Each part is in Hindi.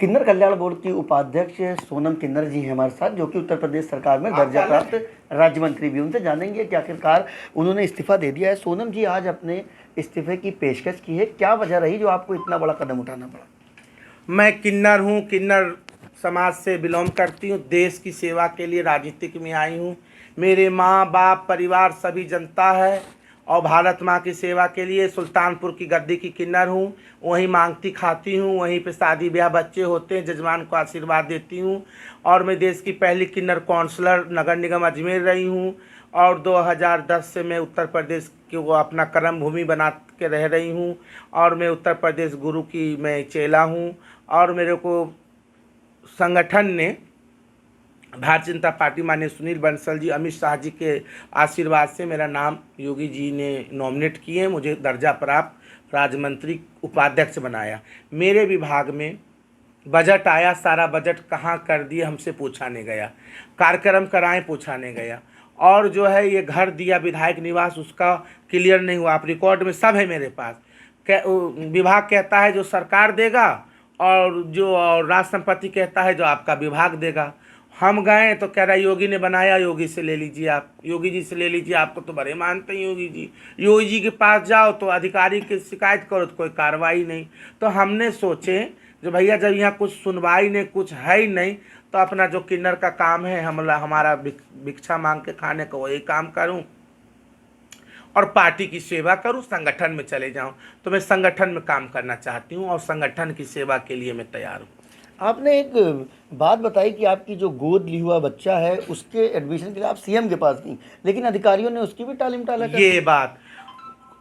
किन्नर कल्याण बोर्ड की उपाध्यक्ष सोनम किन्नर जी हैं हमारे साथ, जो कि उत्तर प्रदेश सरकार में दर्जा प्राप्त राज्य मंत्री भी। उनसे जानेंगे कि आखिरकार उन्होंने इस्तीफा दे दिया है। सोनम जी, आज अपने इस्तीफे की पेशकश की है, क्या वजह रही जो आपको इतना बड़ा कदम उठाना पड़ा? मैं किन्नर हूँ, किन्नर समाज से बिलोंग करती हूँ। देश की सेवा के लिए राजनीतिक में आई हूँ। मेरे माँ बाप परिवार सभी जनता है और भारत माँ की सेवा के लिए सुल्तानपुर की गद्दी की किन्नर हूँ। वहीं मांगती खाती हूँ, वहीं पे शादी ब्याह बच्चे होते हैं, जजमान को आशीर्वाद देती हूँ। और मैं देश की पहली किन्नर काउंसलर नगर निगम अजमेर रही हूँ। और 2010 से मैं उत्तर प्रदेश को अपना कर्म भूमि बना के रह रही हूँ। और मैं उत्तर प्रदेश गुरु की मैं चेला हूँ। और मेरे को संगठन ने भारतीय जनता पार्टी माननीय सुनील बंसल जी, अमित शाह जी के आशीर्वाद से मेरा नाम योगी जी ने नॉमिनेट किए, मुझे दर्जा प्राप्त राज्य मंत्री उपाध्यक्ष बनाया। मेरे विभाग में बजट आया, सारा बजट कहाँ कर दिए हमसे पूछा नहीं गया, कार्यक्रम कराएं पूछा नहीं गया। और जो है ये घर दिया विधायक निवास, उसका क्लियर नहीं हुआ। आप रिकॉर्ड में सब है मेरे पास। विभाग कहता है जो सरकार देगा, और जो राज संपत्ति कहता है जो आपका विभाग देगा। हम गए तो कह रहा योगी ने बनाया, योगी से ले लीजिए, आप योगी जी से ले लीजिए, आपको तो बड़े मानते हैं योगी जी। योगी जी के पास जाओ तो अधिकारी की शिकायत करो तो कोई कार्रवाई नहीं। तो हमने सोचे जो भैया जब यहाँ कुछ सुनवाई नहीं, कुछ है ही नहीं, तो अपना जो किन्नर का काम है हमारा भिक्षा मांग के खाने का वही काम करूँ और पार्टी की सेवा करूं, संगठन में चले जाऊं। तो मैं संगठन में काम करना चाहती हूं और संगठन की सेवा के लिए मैं तैयार हूं। आपने एक बात बताई कि आपकी जो गोद ली हुआ बच्चा है उसके एडमिशन के लिए आप सीएम के पास गई, लेकिन अधिकारियों ने उसकी भी टालिम टाला कर ये दी। बात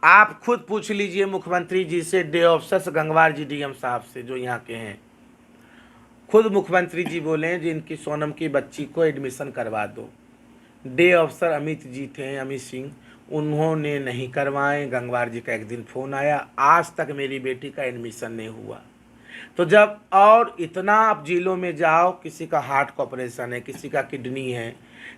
आप खुद पूछ लीजिए मुख्यमंत्री जी से, डे ऑफिसर गंगवार जी डीएम साहब से जो यहाँ के हैं। खुद मुख्यमंत्री जी बोले जी इनकी सोनम की बच्ची को एडमिशन करवा दो। डे ऑफिसर अमित जी थे, अमित सिंह, उन्होंने नहीं करवाए। गंगवार जी का एक दिन फ़ोन आया, आज तक मेरी बेटी का एडमिशन नहीं हुआ। तो जब और इतना आप जिलों में जाओ, किसी का हार्ट का ऑपरेशन है, किसी का किडनी है,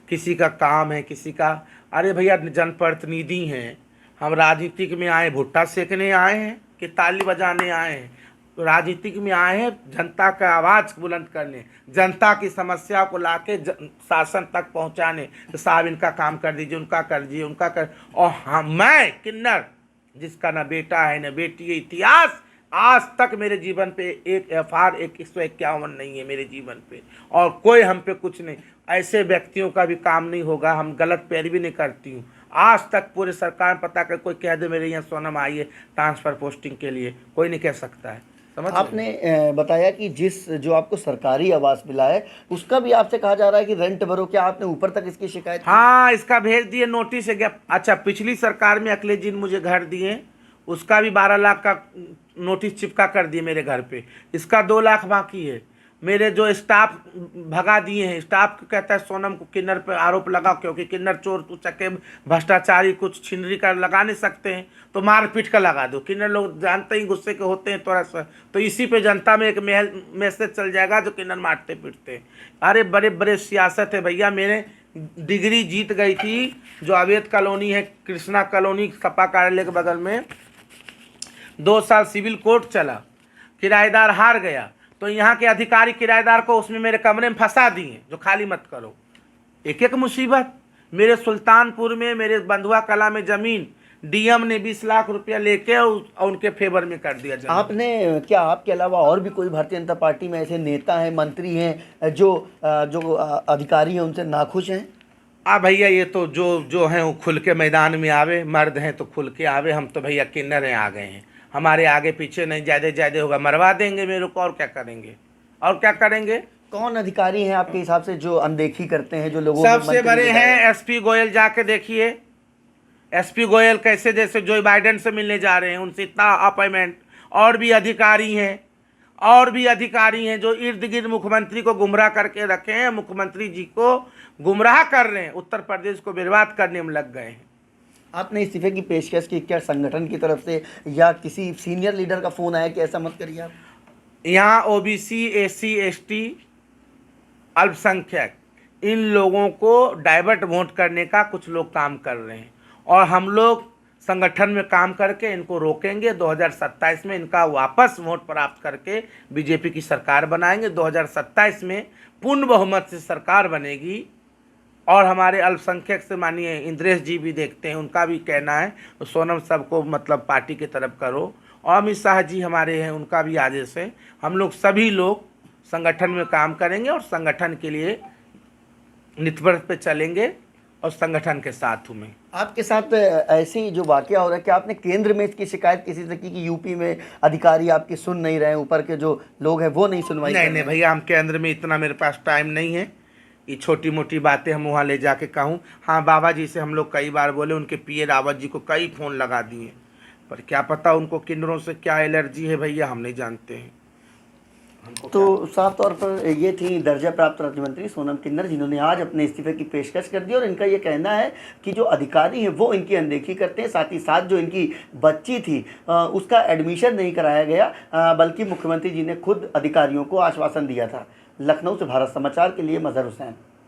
किसी का काम है, किसी का, अरे भैया जनप्रतिनिधि हैं, हम राजनीतिक में आए भुट्टा सेकने आए हैं कि ताली बजाने आए हैं? राजनीतिक में आए हैं जनता का आवाज़ बुलंद करने, जनता की समस्या को लाके शासन तक पहुंचाने। तो साहब इनका काम कर दीजिए, उनका कर दीजिए, उनका कर। और हम, मैं किन्नर जिसका ना बेटा है ना बेटी है, इतिहास आज तक मेरे जीवन पे एक FR 151 नहीं है मेरे जीवन पे, और कोई हम पे कुछ नहीं। ऐसे व्यक्तियों का भी काम नहीं होगा, हम गलत पैरवी नहीं करती हूँ। आज तक पूरे सरकार में पता कर कोई कह दे मेरे यहाँ सोनम आई है ट्रांसफ़र पोस्टिंग के लिए, कोई नहीं कह सकता है। समझ आपने बताया कि जो आपको सरकारी आवास मिला है उसका भी आपसे कहा जा रहा है कि रेंट भरो, क्या आपने ऊपर तक इसकी शिकायत की? हाँ, इसका भेज दिए नोटिस है गया। अच्छा, पिछली सरकार में अखिलेश जी ने मुझे घर दिए, उसका भी 12 लाख का नोटिस चिपका कर दिए मेरे घर पे। इसका 2 लाख बाकी है। मेरे जो स्टाफ भगा दिए हैं, स्टाफ कहता है सोनम को किन्नर पे आरोप लगा, क्योंकि किन्नर चोर चक्के भ्रष्टाचारी कुछ छिनरी का लगा नहीं सकते हैं, तो मार पीट का लगा दो। किन्नर लोग जानते ही गुस्से के होते हैं थोड़ा सा, तो इसी पे जनता में एक मैसेज चल जाएगा जो किन्नर मारते पीटते हैं। अरे बड़े बड़े सियासत है भैया। मेरे डिग्री जीत गई थी, जो अवैध कॉलोनी है कृष्णा कॉलोनी सपा कार्यालय के बगल में, 2 साल सिविल कोर्ट चला, किराएदार हार गया, तो यहाँ के अधिकारी किराएदार को उसमें मेरे कमरे में फंसा दिए जो खाली मत करो। एक एक मुसीबत। मेरे सुल्तानपुर में, मेरे बंधुआ कला में ज़मीन डीएम ने 20 लाख रुपया लेके उनके फेवर में कर दिया जमीन। आपने क्या, आपके अलावा और भी कोई भारतीय जनता पार्टी में ऐसे नेता हैं, मंत्री हैं जो अधिकारी हैं उनसे नाखुश हैं? भैया ये तो जो हैं वो खुल के मैदान में आवे, मर्द हैं तो खुल के आवे। हम तो भैया किन्नर हैं, आ गए हैं, हमारे आगे पीछे नहीं, ज़्यादा होगा मरवा देंगे मेरे को, और क्या करेंगे, और क्या करेंगे। कौन अधिकारी हैं आपके हिसाब से जो अनदेखी करते हैं, जो लोगों सबसे बड़े हैं SP गोयल। जाके देखिए SP गोयल कैसे जैसे जो बाइडेन से मिलने जा रहे हैं, उनसे इतना अपॉइंटमेंट। और भी अधिकारी हैं, और भी अधिकारी हैं जो इर्द गिर्द मुख्यमंत्री को गुमराह करके रखे हैं, मुख्यमंत्री जी को गुमराह कर रहे हैं, उत्तर प्रदेश को बर्बाद करने में लग गए हैं। आपने इस्तीफे की पेशकश की, क्या संगठन की तरफ से या किसी सीनियर लीडर का फ़ोन आया कि ऐसा मत करिए आप? यहाँ OBC SC ST अल्पसंख्यक, इन लोगों को डाइवर्ट वोट करने का कुछ लोग काम कर रहे हैं, और हम लोग संगठन में काम करके इनको रोकेंगे। 2027 में इनका वापस वोट प्राप्त करके बीजेपी की सरकार बनाएंगे। 2027 में पूर्ण बहुमत से सरकार बनेगी। और हमारे अल्पसंख्यक से मानिए इंद्रेश जी भी देखते हैं, उनका भी कहना है तो सोनम सबको मतलब पार्टी की तरफ करो। और अमित शाह जी हमारे हैं, उनका भी आदेश है। हम लोग सभी लोग संगठन में काम करेंगे और संगठन के लिए नितंबर पे चलेंगे और संगठन के साथ हूँ मैं। आपके साथ ऐसी जो वाकया हो रहा है, क्या आपने केंद्र में इसकी शिकायत किसी से की कि यूपी में अधिकारी आपकी सुन नहीं रहे हैं, ऊपर के जो लोग हैं वो नहीं सुनवाई कर नहीं रहे नहीं हैं? भैया, हम केंद्र में इतना मेरे पास टाइम नहीं है, ये छोटी मोटी बातें हम वहाँ ले जाके कहूँ। हाँ, बाबा जी से हम लोग कई बार बोले, उनके पीए रावत जी को कई फ़ोन लगा दिए, पर क्या पता उनको किन्नरों से क्या एलर्जी है भैया, हम नहीं जानते हैं। तो साफ तौर पर ये थी दर्जा प्राप्त राज्य मंत्री सोनम किन्नर, जिन्होंने आज अपने इस्तीफे की पेशकश कर दी। और इनका ये कहना है कि जो अधिकारी हैं वो इनकी अनदेखी करते हैं, साथ ही साथ जो इनकी बच्ची थी उसका एडमिशन नहीं कराया गया, बल्कि मुख्यमंत्री जी ने खुद अधिकारियों को आश्वासन दिया था। लखनऊ से भारत समाचार के लिए मजहर हुसैन।